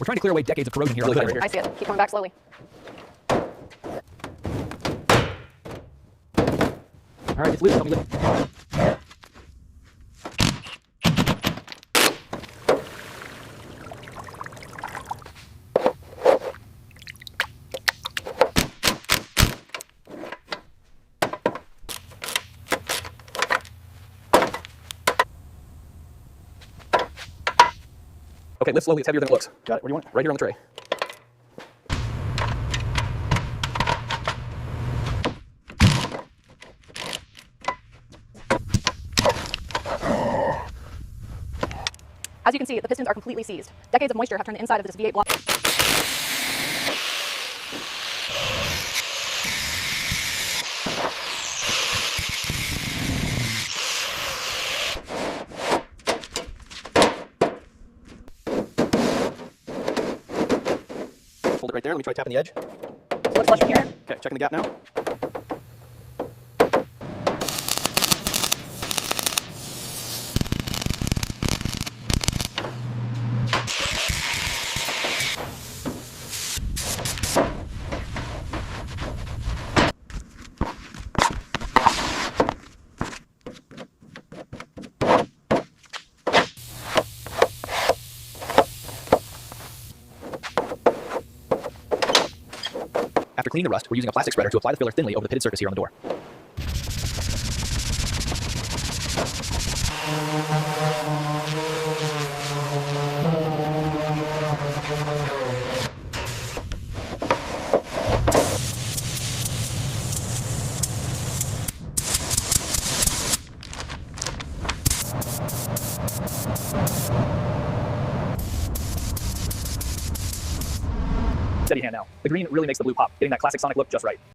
We're trying to clear away decades of corrosion here on the hood. I see it. Keep coming back slowly. All right, it's loose. Help me lift it. Okay, lift slowly. It's heavier than it looks. Got it. Where do you want it? Right here on the tray. As you can see, the pistons are completely seized. Decades of moisture have turned the inside of this V8 block. Hold it right there. Let me try tapping the edge. So let's flush from here. Okay, checking the gap now. After cleaning the rust, we're using a plastic spreader to apply the filler thinly over the pitted surface here on the door. Steady hand now. The green really makes the blue pop, getting that classic Sonic look just right.